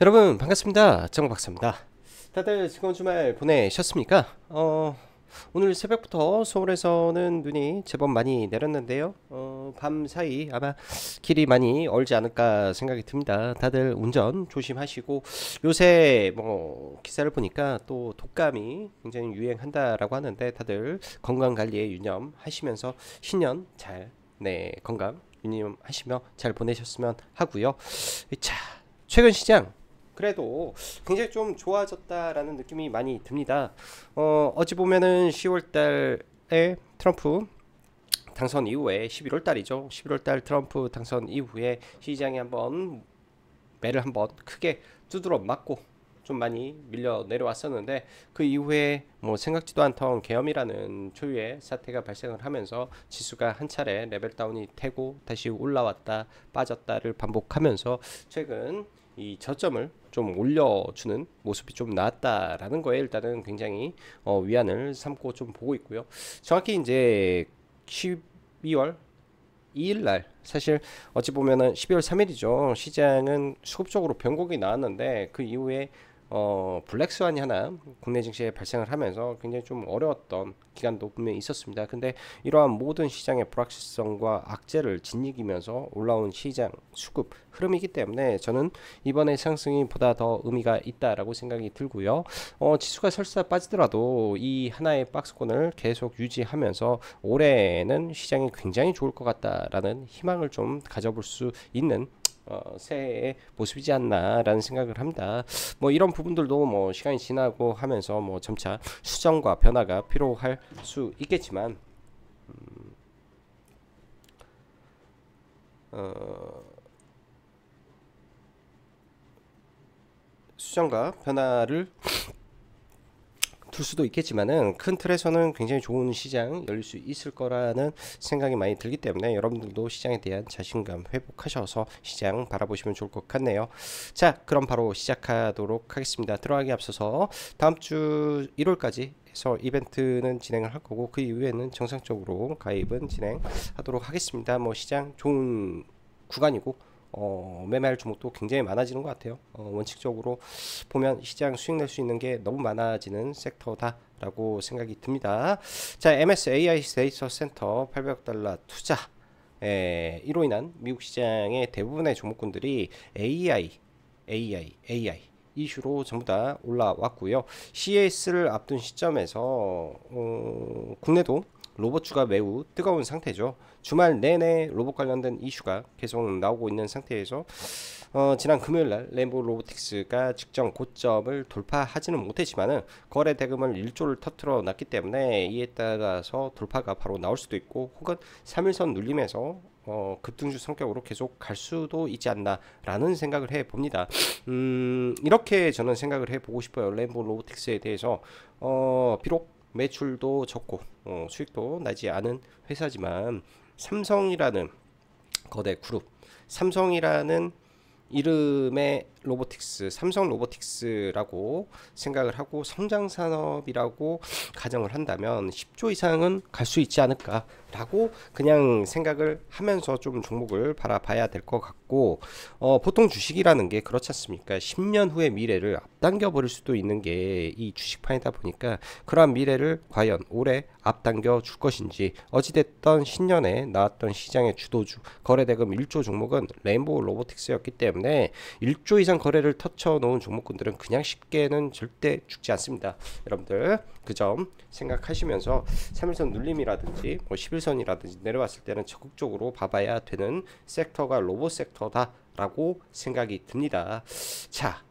여러분 반갑습니다. 정박사입니다. 다들 즐거운 주말 보내셨습니까? 오늘 새벽부터 서울에서는 눈이 제법 많이 내렸는데요. 밤 사이 아마 길이 많이 얼지 않을까 생각이 듭니다. 다들 운전 조심하시고, 요새 뭐 기사를 보니까 또 독감이 굉장히 유행한다라고 하는데, 다들 건강 관리에 유념하시면서 신년 잘, 건강 유념하시며 잘 보내셨으면 하고요. 자, 최근 시장 그래도 굉장히 좀 좋아졌다라는 느낌이 많이 듭니다. 어찌 보면은 10월 달에 트럼프 당선 이후에 11월 달이죠. 11월 달 트럼프 당선 이후에 시장이 한번 매를 한번 크게 두드러 맞고 좀 많이 밀려 내려왔었는데, 그 이후에 뭐 생각지도 않던 계엄이라는 초유의 사태가 발생을 하면서 지수가 한 차례 레벨 다운이 되고 다시 올라왔다 빠졌다를 반복하면서 최근 이 저점을 좀 올려주는 모습이 좀 나왔다라는 거에 일단은 굉장히 위안을 삼고 좀 보고 있고요. 정확히 이제 12월 2일 날, 사실 어찌 보면은 12월 3일이죠. 시장은 수급적으로 변곡이 나왔는데, 그 이후에 블랙스완이 하나 국내 증시에 발생을 하면서 굉장히 좀 어려웠던 기간도 분명히 있었습니다. 근데 이러한 모든 시장의 불확실성과 악재를 짓이기면서 올라온 시장 수급 흐름이기 때문에 저는 이번에 상승이 보다 더 의미가 있다라고 생각이 들고요. 지수가 설사 빠지더라도 이 하나의 박스권을 계속 유지하면서 올해는 시장이 굉장히 좋을 것 같다라는 희망을 좀 가져볼 수 있는 새해의 모습이지 않나라는 생각을 합니다. 뭐 이런 부분들도 뭐 시간이 지나고 하면서 뭐 점차 수정과 변화가 필요할 수 있겠지만, 수정과 변화를 둘 수도 있겠지만은, 큰 틀에서는 굉장히 좋은 시장 열릴 수 있을 거라는 생각이 많이 들기 때문에 여러분들도 시장에 대한 자신감 회복하셔서 시장 바라보시면 좋을 것 같네요. 자, 그럼 바로 시작하도록 하겠습니다. 들어가기 앞서서 다음 주 1월까지 해서 이벤트는 진행을 할 거고, 그 이후에는 정상적으로 가입은 진행하도록 하겠습니다. 뭐 시장 좋은 구간이고 매매할 종목도 굉장히 많아지는 것 같아요. 원칙적으로 보면 시장 수익 낼 수 있는 게 너무 많아지는 섹터다라고 생각이 듭니다. 자, MSAI 데이터 센터 800억 달러 투자, 이로 인한 미국 시장의 대부분의 종목군들이 AI 이슈로 전부 다 올라왔고요. CES를 앞둔 시점에서 국내도 로봇주가 매우 뜨거운 상태죠. 주말 내내 로봇 관련된 이슈가 계속 나오고 있는 상태에서 지난 금요일날 램보 로보틱스가 직전 고점을 돌파하지는 못했지만은 거래 대금을 1조를 터트려 놨기 때문에 이에 따라서 돌파가 바로 나올 수도 있고, 혹은 3일선 눌림에서 급등주 성격으로 계속 갈 수도 있지 않나라는 생각을 해봅니다. 이렇게 저는 생각을 해보고 싶어요. 램보 로보틱스에 대해서 비록 매출도 적고 수익도 나지 않은 회사지만, 삼성이라는 거대 그룹, 삼성이라는 이름의 로보틱스, 삼성 로보틱스라고 생각을 하고 성장 산업이라고 가정을 한다면 10조 이상은 갈 수 있지 않을까라고 그냥 생각을 하면서 좀 종목을 바라봐야 될 것 같고, 보통 주식이라는 게 그렇지 않습니까? 10년 후의 미래를 앞당겨 버릴 수도 있는 게 이 주식판이다 보니까, 그러한 미래를 과연 올해 앞당겨 줄 것인지, 어찌됐던 신년에 나왔던 시장의 주도주 거래대금 1조 종목은 레인보우 로보틱스였기 때문에 1조 이상 거래를 터쳐 놓은 종목군들은 그냥 쉽게는 절대 죽지 않습니다. 여러분들 그 점 생각하시면서 3일선 눌림이라든지 뭐 11선이라든지 내려왔을 때는 적극적으로 봐봐야 되는 섹터가 로봇 섹터다라고 생각이 듭니다. 자,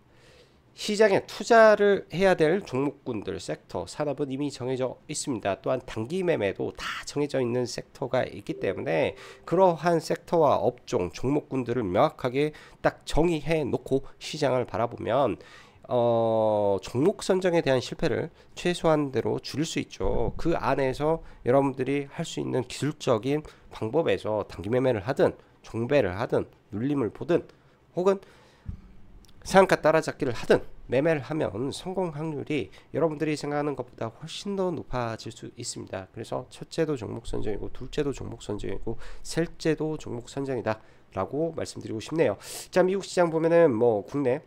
시장에 투자를 해야 될 종목군들, 섹터, 산업은 이미 정해져 있습니다. 또한 단기 매매도 다 정해져 있는 섹터가 있기 때문에 그러한 섹터와 업종, 종목군들을 명확하게 딱 정의해 놓고 시장을 바라보면 종목 선정에 대한 실패를 최소한대로 줄일 수 있죠. 그 안에서 여러분들이 할 수 있는 기술적인 방법에서 단기 매매를 하든 종배를 하든 눌림을 보든 혹은 상한가 따라잡기를 하든 매매를 하면 성공 확률이 여러분들이 생각하는 것보다 훨씬 더 높아질 수 있습니다. 그래서 첫째도 종목 선정이고, 둘째도 종목 선정이고, 셋째도 종목 선정이다 라고 말씀드리고 싶네요. 자, 미국 시장 보면은 뭐 국내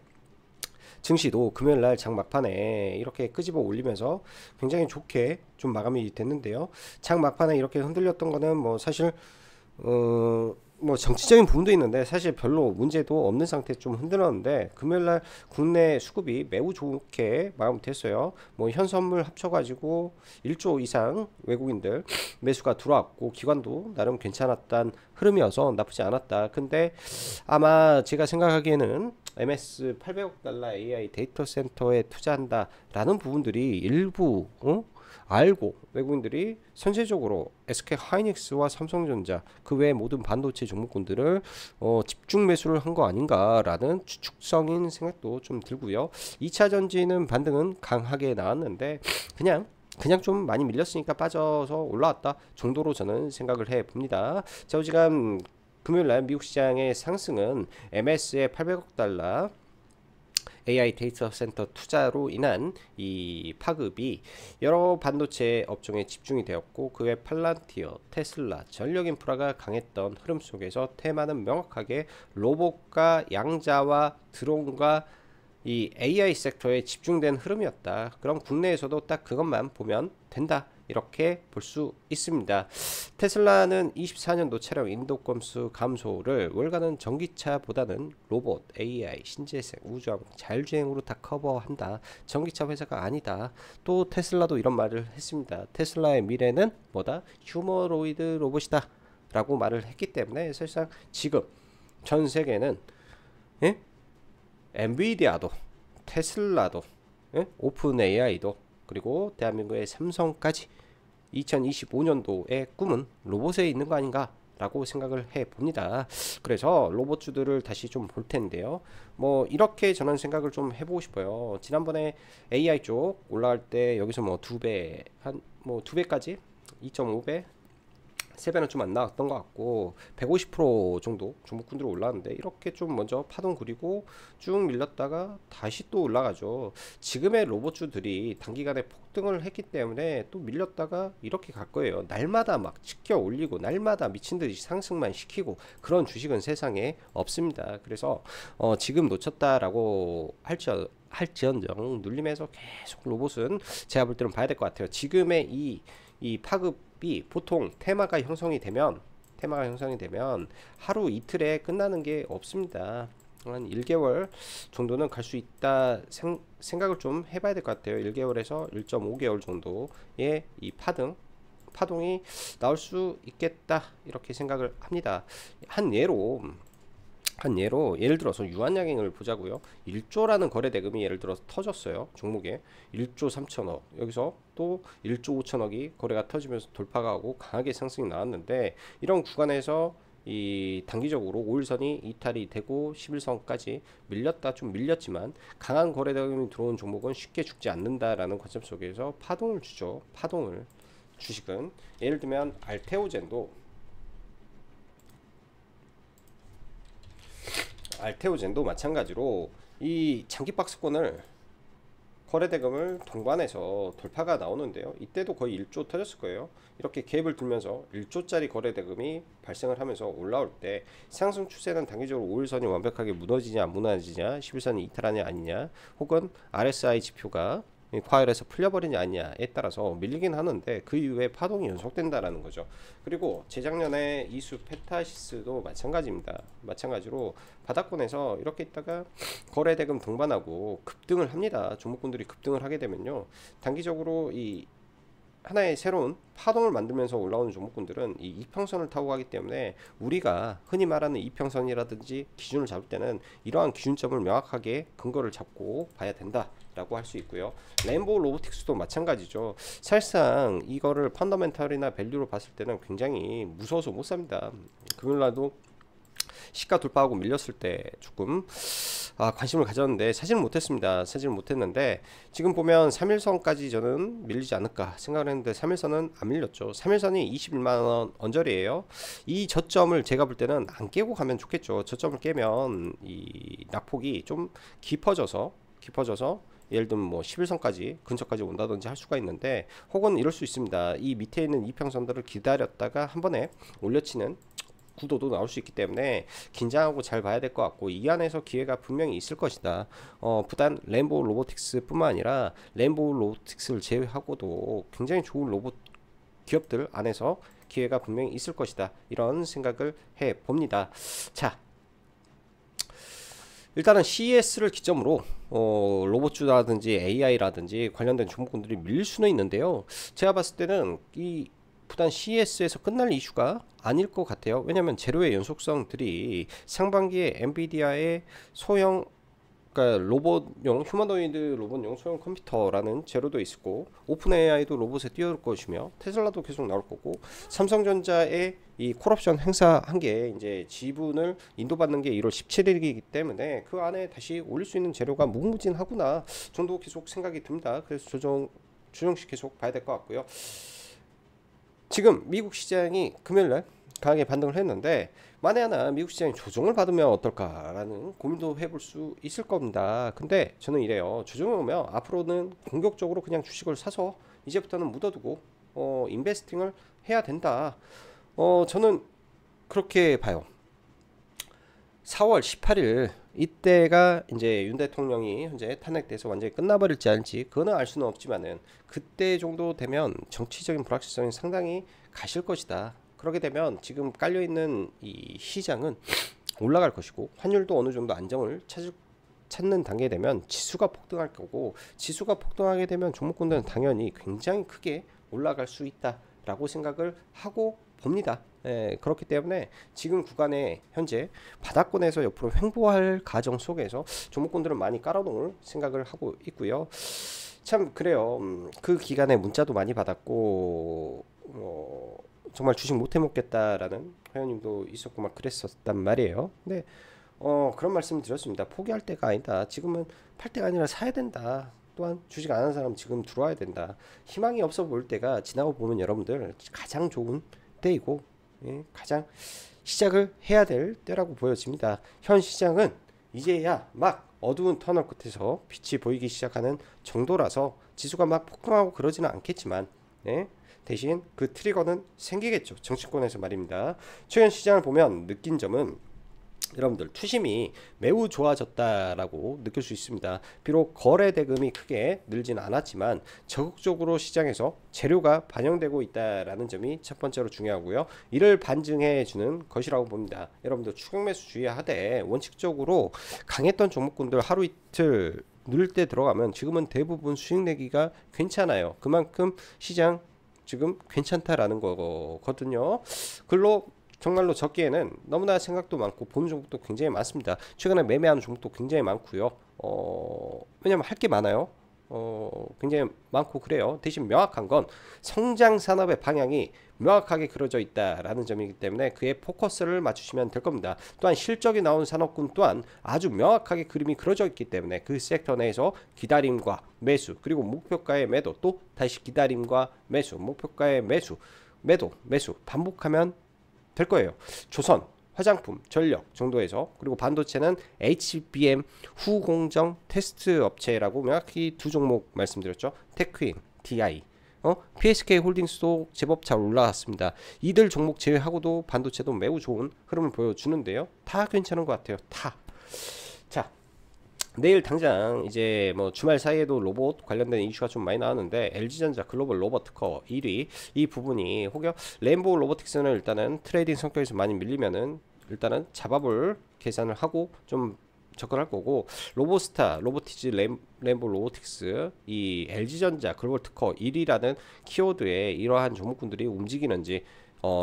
증시도 금요일날 장 막판에 이렇게 끄집어 올리면서 굉장히 좋게 좀 마감이 됐는데요. 장 막판에 이렇게 흔들렸던 거는 뭐 사실 뭐 정치적인 부분도 있는데 사실 별로 문제도 없는 상태에 좀 흔들었는데 금요일날 국내 수급이 매우 좋게 마감됐어요. 뭐 현선물 합쳐가지고 1조 이상 외국인들 매수가 들어왔고 기관도 나름 괜찮았단 흐름이어서 나쁘지 않았다. 근데 아마 제가 생각하기에는 MS 800억 달러 AI 데이터 센터에 투자한다라는 부분들이 일부 알고 외국인들이 선제적으로 SK 하이닉스와 삼성전자 그 외 모든 반도체 종목군들을 집중 매수를 한 거 아닌가라는 추측성인 생각도 좀 들고요. 2차 전지는 반등은 강하게 나왔는데 그냥 좀 많이 밀렸으니까 빠져서 올라왔다 정도로 저는 생각을 해 봅니다. 자, 어지간 금요일날 미국 시장의 상승은 MS의 800억 달러 AI 데이터 센터 투자로 인한 이 파급이 여러 반도체 업종에 집중이 되었고 그 외 팔란티어, 테슬라, 전력 인프라가 강했던 흐름 속에서 테마는 명확하게 로봇과 양자와 드론과 이 AI 섹터에 집중된 흐름이었다. 그럼 국내에서도 딱 그것만 보면 된다. 이렇게 볼 수 있습니다. 테슬라는 24년도 차량 인도 건수 감소를 월가는 전기차보다는 로봇, AI, 신재생, 우주항, 자율주행으로 다 커버한다. 전기차 회사가 아니다. 또 테슬라도 이런 말을 했습니다. 테슬라의 미래는 뭐다? 휴머노이드 로봇이다 라고 말을 했기 때문에 사실상 지금 전 세계는 예? 엔비디아도 테슬라도 오픈 AI도 그리고 대한민국의 삼성까지 2025년도의 꿈은 로봇에 있는 거 아닌가 라고 생각을 해 봅니다. 그래서 로봇주들을 다시 좀 볼 텐데요. 뭐 이렇게 저는 생각을 좀 해보고 싶어요. 지난번에 AI 쪽 올라갈 때 여기서 뭐 2배 한 뭐 2배까지 2.5배 3배는 좀 안 나왔던 것 같고 150% 정도 종목군들이 올라왔는데 이렇게 좀 먼저 파동 그리고 쭉 밀렸다가 다시 또 올라가죠. 지금의 로봇주들이 단기간에 폭등을 했기 때문에 또 밀렸다가 이렇게 갈 거예요. 날마다 막 치켜 올리고 날마다 미친듯이 상승만 시키고 그런 주식은 세상에 없습니다. 그래서 지금 놓쳤다라고 할지언정 눌림에서 계속 로봇은 제가 볼 때는 봐야 될 것 같아요. 지금의 이 파급이 보통 테마가 형성이 되면 하루 이틀에 끝나는 게 없습니다. 한 1개월 정도는 갈 수 있다 생각을 좀 해봐야 될 것 같아요. 1개월에서 1.5개월 정도의 이 파동이 나올 수 있겠다 이렇게 생각을 합니다. 한 예로 예를 들어서 유한양행을 보자고요. 1조라는 거래 대금이 예를 들어서 터졌어요. 종목에 1조 3천억 여기서 또 1조 5천억이 거래가 터지면서 돌파가 하고 강하게 상승이 나왔는데 이런 구간에서 이 단기적으로 5일선이 이탈이 되고 11선까지 좀 밀렸지만 강한 거래 대금이 들어온 종목은 쉽게 죽지 않는다라는 관점 속에서 파동을 주죠. 파동을 주식은 예를 들면 알테오젠도 마찬가지로 이 장기 박스권을 거래대금을 동반해서 돌파가 나오는데요. 이때도 거의 1조 터졌을 거예요. 이렇게 갭을 들면서 1조짜리 거래대금이 발생을 하면서 올라올 때 상승 추세는 단기적으로 5일선이 완벽하게 무너지냐 안 무너지냐 11선이 이탈하냐 아니냐 혹은 RSI 지표가 과열해서 풀려버리냐 아니냐에 따라서 밀리긴 하는데 그 이후에 파동이 연속된다라는 거죠. 그리고 재작년에 이수 페타시스도 마찬가지로 바닥권에서 이렇게 있다가 거래대금 동반하고 급등을 합니다. 종목군들이 급등을 하게 되면요 단기적으로 이 하나의 새로운 파동을 만들면서 올라오는 종목군들은 이 이평선을 타고 가기 때문에 우리가 흔히 말하는 이평선이라든지 기준을 잡을 때는 이러한 기준점을 명확하게 근거를 잡고 봐야 된다 라고 할 수 있고요. 레인보우 로보틱스도 마찬가지죠. 사실상 이거를 펀더멘털이나 밸류로 봤을 때는 굉장히 무서워서 못 삽니다. 금요일날도 시가 돌파하고 밀렸을 때 조금 관심을 가졌는데 사지는 못했는데 지금 보면 3일선까지 저는 밀리지 않을까 생각을 했는데 3일선은 안 밀렸죠. 3일선이 21만원 언저리에요. 이 저점을 제가 볼 때는 안 깨고 가면 좋겠죠. 저점을 깨면 이 낙폭이 좀 깊어져서 예를 들면 뭐 11선까지 근처까지 온다든지 할 수가 있는데 혹은 이럴 수 있습니다. 이 밑에 있는 이평선들을 기다렸다가 한 번에 올려치는 구도도 나올 수 있기 때문에 긴장하고 잘 봐야 될 것 같고, 이 안에서 기회가 분명히 있을 것이다. 부단 램보 로보틱스 뿐만 아니라 램보 로보틱스를 제외하고도 굉장히 좋은 로봇 기업들 안에서 기회가 분명히 있을 것이다, 이런 생각을 해 봅니다. 자, 일단은 CES를 기점으로 로봇주라든지 AI라든지 관련된 종목군들이 밀릴 수는 있는데요, 제가 봤을 때는 이 부단 CES에서 끝날 이슈가 아닐 것 같아요. 왜냐하면 재료의 연속성들이 상반기에 엔비디아의 소형, 그러니까 로봇용, 휴머노이드 로봇용 소형 컴퓨터라는 재료도 있고, 오픈 AI도 로봇에 뛰어들 것이며, 테슬라도 계속 나올 거고, 삼성전자의 이 콜옵션 행사한 게 이제 지분을 인도받는 게 1월 17일이기 때문에 그 안에 다시 올릴 수 있는 재료가 무궁무진하구나 정도 계속 생각이 듭니다. 그래서 조정식 계속 봐야 될 것 같고요. 지금 미국 시장이 금요일날 강하게 반등을 했는데, 만에 하나 미국 시장이 조정을 받으면 어떨까라는 고민도 해볼 수 있을 겁니다. 근데 저는 이래요. 조정이 오면 앞으로는 공격적으로 그냥 주식을 사서 이제부터는 묻어두고 인베스팅을 해야 된다. 저는 그렇게 봐요. 4월 18일 이때가 이제 윤 대통령이 현재 탄핵돼서 완전히 끝나버릴지 아닐지 그거는 알 수는 없지만은, 그때 정도 되면 정치적인 불확실성이 상당히 가실 것이다. 그렇게 되면 지금 깔려있는 이 시장은 올라갈 것이고, 환율도 어느 정도 안정을 찾는 단계에 되면 지수가 폭등할 거고, 지수가 폭등하게 되면 종목군들은 당연히 굉장히 크게 올라갈 수 있다라고 생각을 하고 봅니다. 그렇기 때문에 지금 구간에 현재 바닥권에서 옆으로 횡보할 과정 속에서 종목군들은 많이 깔아놓을 생각을 하고 있고요. 참 그래요. 그 기간에 문자도 많이 받았고, 정말 주식 못 해먹겠다라는 회원님도 있었고 막 그랬었단 말이에요. 근데 그런 말씀 드렸습니다. 포기할 때가 아니다. 지금은 팔 때가 아니라 사야 된다. 또한 주식 안 하는 사람 지금 들어와야 된다. 희망이 없어 보일 때가 지나고 보면 여러분들 가장 좋은 때이고, 가장 시작을 해야 될 때라고 보여집니다. 현 시장은 이제야 막 어두운 터널 끝에서 빛이 보이기 시작하는 정도라서 지수가 막 폭등하고 그러지는 않겠지만, 대신 그 트리거는 생기겠죠. 정치권에서 말입니다. 최근 시장을 보면 느낀 점은 여러분들 투심이 매우 좋아졌다라고 느낄 수 있습니다. 비록 거래 대금이 크게 늘진 않았지만 적극적으로 시장에서 재료가 반영되고 있다라는 점이 첫 번째로 중요하고요. 이를 반증해 주는 것이라고 봅니다. 여러분들 추격 매수 주의하되, 원칙적으로 강했던 종목군들 하루 이틀 누릴 때 들어가면 지금은 대부분 수익 내기가 괜찮아요. 그만큼 시장 지금 괜찮다라는 거거든요. 글로 정말로 적기에는 너무나 생각도 많고 보는 종목도 굉장히 많습니다. 최근에 매매하는 종목도 굉장히 많고요. 왜냐면 할 게 많아요. 굉장히 많고 그래요. 대신 명확한 건 성장 산업의 방향이 명확하게 그려져 있다라는 점이기 때문에 그에 포커스를 맞추시면 될 겁니다. 또한 실적이 나온 산업군 또한 아주 명확하게 그림이 그려져 있기 때문에 그 섹터 내에서 기다림과 매수, 그리고 목표가의 매도, 또 다시 기다림과 매수, 목표가의 매수, 매도, 매수 반복하면 될 거예요. 조선, 화장품, 전력 정도에서, 그리고 반도체는 HBM 후공정 테스트 업체라고 명확히 두 종목 말씀드렸죠. 테크인, DI, PSK 홀딩스도 제법 잘 올라왔습니다. 이들 종목 제외하고도 반도체도 매우 좋은 흐름을 보여주는데요. 다 괜찮은 것 같아요. 다. 자, 내일 당장 이제 뭐 주말 사이에도 로봇 관련된 이슈가 좀 많이 나왔는데, LG전자 글로벌 로봇 특허 1위 이 부분이, 혹여 램보 로보틱스는 일단은 트레이딩 성격에서 많이 밀리면은 일단은 잡아볼 계산을 하고 좀 접근할 거고, 로보스타, 로보티즈, 램보 로보틱스, 이 LG전자 글로벌 특허 1위라는 키워드에 이러한 종목군들이 움직이는지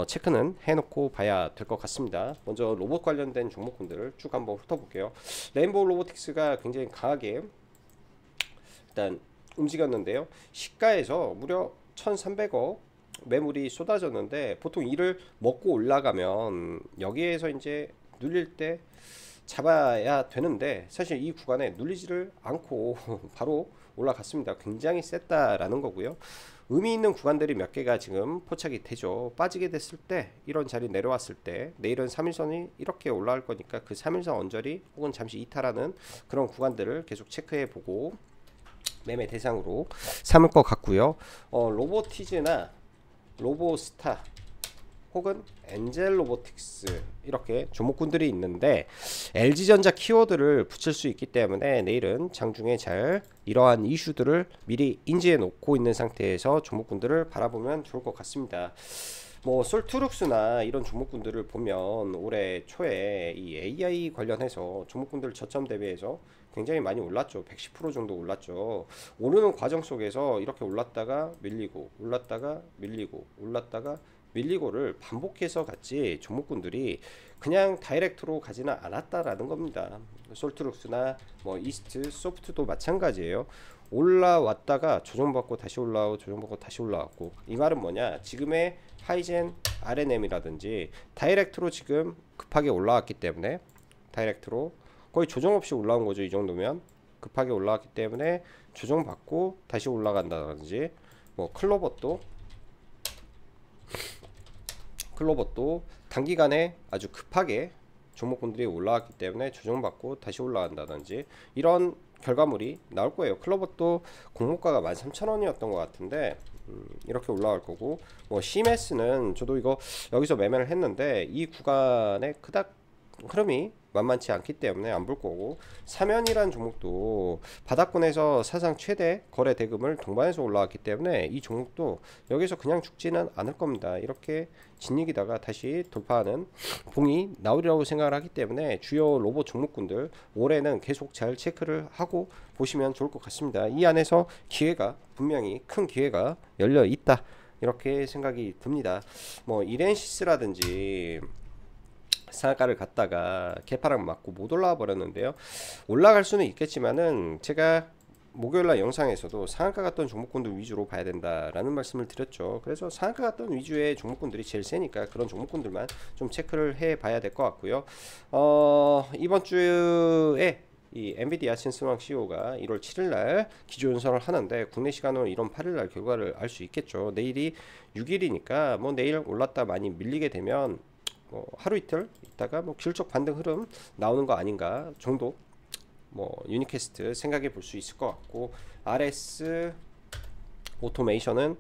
체크는 해놓고 봐야 될 것 같습니다. 먼저 로봇 관련된 종목군들을 쭉 한번 훑어볼게요. 레인보우 로보틱스가 굉장히 강하게 일단 움직였는데요. 시가에서 무려 1,300억 매물이 쏟아졌는데, 보통 이를 먹고 올라가면 여기에서 이제 눌릴 때 잡아야 되는데, 사실 이 구간에 눌리지를 않고 바로 올라갔습니다. 굉장히 셌다라는 거고요. 의미 있는 구간들이 몇 개가 지금 포착이 되죠. 빠지게 됐을 때, 이런 자리 내려왔을 때, 내일은 3일선이 이렇게 올라갈 거니까 그 3일선 언저리 혹은 잠시 이탈하는 그런 구간들을 계속 체크해 보고 매매 대상으로 삼을 것 같고요. 로보티즈나 로보스타 혹은 엔젤 로보틱스 이렇게 종목군들이 있는데 LG전자 키워드를 붙일 수 있기 때문에 내일은 장중에 잘 이러한 이슈들을 미리 인지해 놓고 있는 상태에서 종목군들을 바라보면 좋을 것 같습니다. 뭐 솔트룩스나 이런 종목군들을 보면 올해 초에 이 AI 관련해서 종목군들 저점 대비해서 굉장히 많이 올랐죠. 110% 정도 올랐죠. 오르는 과정 속에서 이렇게 올랐다가 밀리고 올랐다가 밀리고 올랐다가 밀리고를 반복해서 갔지 종목군들이 그냥 다이렉트로 가지는 않았다라는 겁니다. 솔트룩스나 뭐 이스트 소프트도 마찬가지예요. 올라왔다가 조정받고 다시 올라오고 조정받고 다시 올라왔고, 이 말은 뭐냐, 지금의 하이젠 RNM이라든지 다이렉트로 지금 급하게 올라왔기 때문에 다이렉트로 거의 조정 없이 올라온 거죠. 이 정도면 급하게 올라왔기 때문에 조정받고 다시 올라간다든지, 뭐 클로버도 단기간에 아주 급하게 종목군들이 올라왔기 때문에 조정받고 다시 올라간다든지 이런 결과물이 나올 거예요. 클로버도 공모가가 13,000원이었던 것 같은데 이렇게 올라갈 거고, 뭐 CMS는 저도 이거 여기서 매매를 했는데 이 구간에 그닥 흐름이 만만치 않기 때문에 안 볼 거고, 사면이란 종목도 바닥권에서 사상 최대 거래 대금을 동반해서 올라왔기 때문에 이 종목도 여기서 그냥 죽지는 않을 겁니다. 이렇게 진입이다가 다시 돌파하는 봉이 나오리라고 생각을 하기 때문에 주요 로봇 종목군들 올해는 계속 잘 체크를 하고 보시면 좋을 것 같습니다. 이 안에서 기회가, 분명히 큰 기회가 열려 있다, 이렇게 생각이 듭니다. 뭐 이렌시스라든지 상한가를 갔다가 개파락 맞고 못 올라와 버렸는데요. 올라갈 수는 있겠지만은 제가 목요일날 영상에서도 상한가 갔던 종목군들 위주로 봐야 된다라는 말씀을 드렸죠. 그래서 상한가 갔던 위주의 종목군들이 제일 세니까 그런 종목군들만 좀 체크를 해 봐야 될 것 같고요. 이번 주에 이 엔비디아 신스왕 CEO가 1월 7일날 기조연설을 하는데 국내 시간으로 1월 8일날 결과를 알 수 있겠죠. 내일이 6일이니까 뭐 내일 올랐다 많이 밀리게 되면 뭐 하루 이틀 있다가 뭐 기술적 반등 흐름 나오는 거 아닌가 정도, 뭐 유니캐스트 생각해 볼 수 있을 것 같고, RS 오토메이션은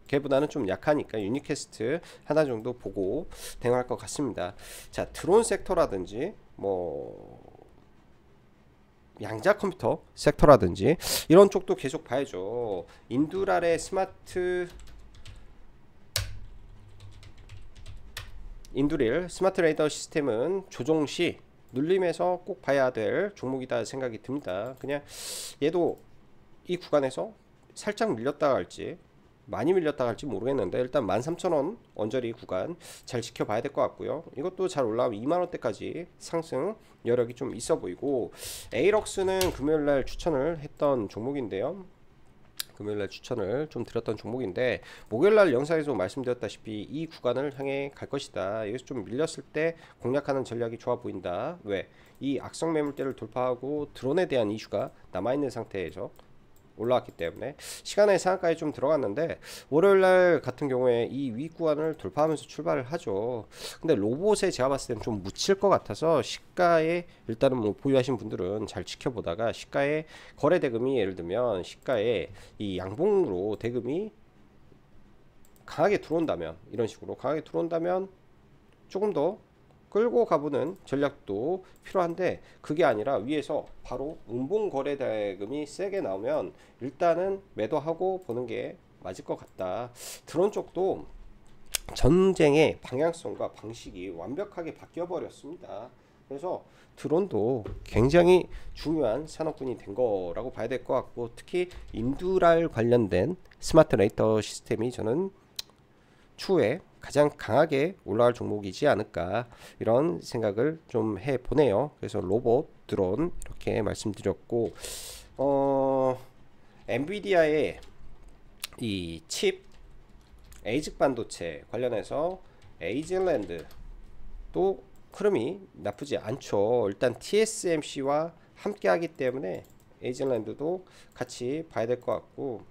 걔보다는 좀 약하니까 유니캐스트 하나 정도 보고 대응할 것 같습니다. 자, 드론 섹터라든지 뭐 양자 컴퓨터 섹터라든지 이런 쪽도 계속 봐야죠. 인두랄의 인두릴 스마트 레이더 시스템은 조종시 눌림에서 꼭 봐야 될 종목이다 생각이 듭니다. 그냥 얘도 이 구간에서 살짝 밀렸다 갈지 많이 밀렸다 갈지 모르겠는데 일단 13,000원 언저리 구간 잘 지켜봐야 될 것 같고요. 이것도 잘 올라오면 2만원대까지 상승 여력이 좀 있어 보이고, 에이럭스는 금요일날 추천을 했던 종목인데요. 금요일날 추천을 좀 드렸던 종목인데 목요일날 영상에서 말씀드렸다시피 이 구간을 향해 갈 것이다. 여기서 좀 밀렸을 때 공략하는 전략이 좋아 보인다. 왜? 이 악성 매물대를 돌파하고 드론에 대한 이슈가 남아있는 상태에서 올라왔기 때문에 시간의 상한가에 좀 들어갔는데 월요일날 같은 경우에 이 윗구간을 돌파하면서 출발을 하죠. 근데 로봇에 제가 봤을 때는 좀 묻힐 것 같아서 시가에 일단은 뭐 보유하신 분들은 잘 지켜보다가 시가에 거래 대금이 예를 들면 시가에 이 양봉으로 대금이 강하게 들어온다면, 이런 식으로 강하게 들어온다면 조금 더 끌고 가보는 전략도 필요한데 그게 아니라 위에서 바로 음봉 거래 대금이 세게 나오면 일단은 매도하고 보는 게 맞을 것 같다. 드론 쪽도 전쟁의 방향성과 방식이 완벽하게 바뀌어 버렸습니다. 그래서 드론도 굉장히 중요한 산업군이 된 거라고 봐야 될 것 같고, 특히 인두랄 관련된 스마트 레이더 시스템이 저는 추후에 가장 강하게 올라갈 종목이지 않을까, 이런 생각을 좀 해보네요. 그래서 로봇, 드론 이렇게 말씀드렸고, 엔비디아의 이 칩 에이직 반도체 관련해서 에이즐랜드 또 흐름이 나쁘지 않죠. 일단 TSMC와 함께 하기 때문에 에이즐랜드도 같이 봐야 될 것 같고,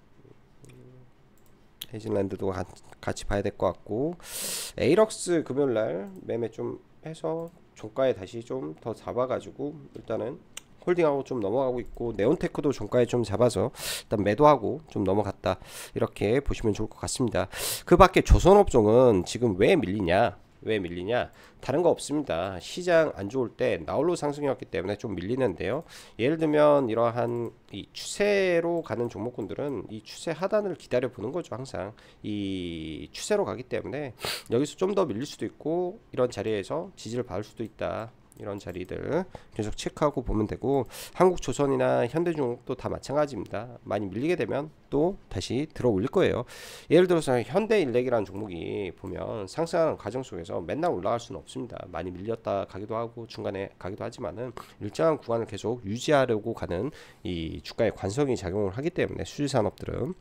에이즐랜드도 같이 봐야 될 것 같고, 에이럭스 금요일날 매매 좀 해서 종가에 다시 좀 더 잡아가지고 일단은 홀딩하고 좀 넘어가고 있고, 네온테크도 종가에 좀 잡아서 일단 매도하고 좀 넘어갔다, 이렇게 보시면 좋을 것 같습니다. 그 밖에 조선업종은 지금 왜 밀리냐, 다른 거 없습니다. 시장 안 좋을 때 나홀로 상승이었기 때문에 좀 밀리는데요. 예를 들면 이러한 이 추세로 가는 종목군들은 이 추세 하단을 기다려 보는 거죠. 항상 이 추세로 가기 때문에 여기서 좀 더 밀릴 수도 있고, 이런 자리에서 지지를 받을 수도 있다, 이런 자리들 계속 체크하고 보면 되고, 한국조선이나 현대중공업도 다 마찬가지입니다. 많이 밀리게 되면 또 다시 들어 올릴 거예요. 예를 들어서 현대일렉이라는 종목이 보면 상승하는 과정 속에서 맨날 올라갈 수는 없습니다. 많이 밀렸다 가기도 하고 중간에 가기도 하지만은 일정한 구간을 계속 유지하려고 가는 이 주가의 관성이 작용을 하기 때문에 수지산업들은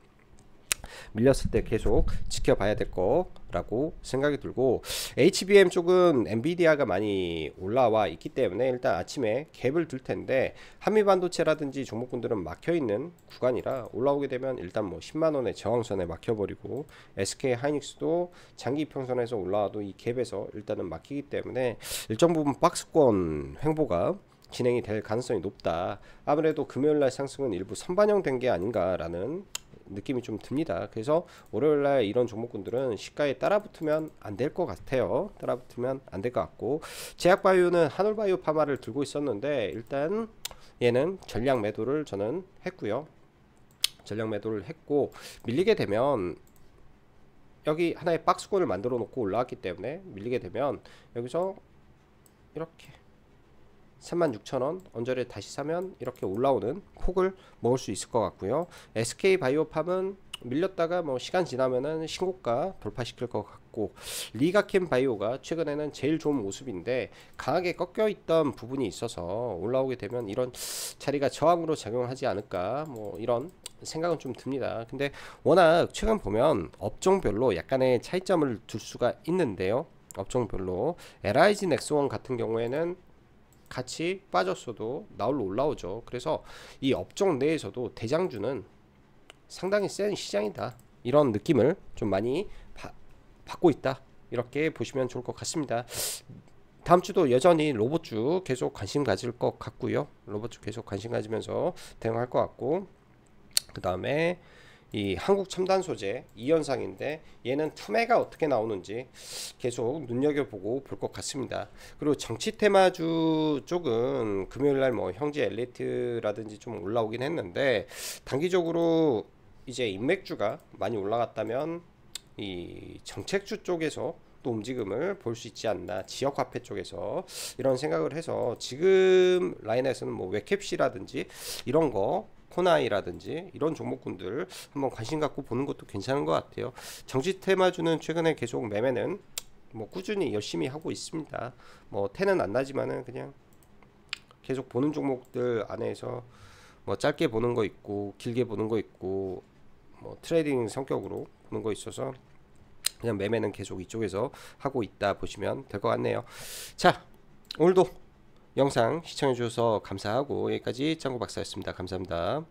밀렸을 때 계속 지켜봐야 될 거라고 생각이 들고, HBM 쪽은 엔비디아가 많이 올라와 있기 때문에 일단 아침에 갭을 들 텐데, 한미반도체라든지 종목군들은 막혀 있는 구간이라 올라오게 되면 일단 뭐 10만원의 저항선에 막혀버리고, SK 하이닉스도 장기 평선에서 올라와도 이 갭에서 일단은 막히기 때문에 일정 부분 박스권 횡보가 진행이 될 가능성이 높다. 아무래도 금요일날 상승은 일부 선반영된 게 아닌가라는 느낌이 좀 듭니다. 그래서 월요일날 이런 종목군들은 시가에 따라붙으면 안 될 것 같아요. 따라붙으면 안 될 것 같고, 제약바이오는 한올바이오 파마를 들고 있었는데 일단 얘는 전량 매도를 저는 했고요. 전량 매도를 했고, 밀리게 되면 여기 하나의 박스권을 만들어 놓고 올라왔기 때문에 밀리게 되면 여기서 이렇게 36,000원 언저리에 다시 사면 이렇게 올라오는 폭을 먹을 수 있을 것 같고요. SK바이오팜은 밀렸다가 뭐 시간 지나면은 신고가 돌파시킬 것 같고, 리가캠 바이오가 최근에는 제일 좋은 모습인데 강하게 꺾여 있던 부분이 있어서 올라오게 되면 이런 자리가 저항으로 작용하지 않을까, 뭐 이런 생각은 좀 듭니다. 근데 워낙 최근 보면 업종별로 약간의 차이점을 둘 수가 있는데요. 업종별로 LIG 넥스원 같은 경우에는 같이 빠졌어도 나홀로 올라오죠. 그래서 이 업종 내에서도 대장주는 상당히 센 시장이다, 이런 느낌을 좀 많이 받고 있다, 이렇게 보시면 좋을 것 같습니다. 다음 주도 여전히 로봇주 계속 관심 가질 것 같고요. 로봇주 계속 관심 가지면서 대응할 것 같고, 그 다음에 이 한국 첨단 소재 이 현상인데, 얘는 투매가 어떻게 나오는지 계속 눈여겨보고 볼 것 같습니다. 그리고 정치 테마주 쪽은 금요일날 뭐 형제 엘리트라든지 좀 올라오긴 했는데, 단기적으로 이제 인맥주가 많이 올라갔다면 이 정책주 쪽에서 또 움직임을 볼 수 있지 않나, 지역화폐 쪽에서, 이런 생각을 해서 지금 라인에서는 뭐 웹캡시라든지 이런 거, 코나이라든지 이런 종목군들 한번 관심 갖고 보는 것도 괜찮은 것 같아요. 정치 테마주는 최근에 계속 매매는 뭐 꾸준히 열심히 하고 있습니다. 뭐 태는 안 나지만은 그냥 계속 보는 종목들 안에서 뭐 짧게 보는 거 있고 길게 보는 거 있고, 뭐 트레이딩 성격으로 보는 거 있어서 그냥 매매는 계속 이쪽에서 하고 있다 보시면 될 것 같네요. 자, 오늘도 영상 시청해 주셔서 감사하고, 여기까지 짱구 박사였습니다. 감사합니다.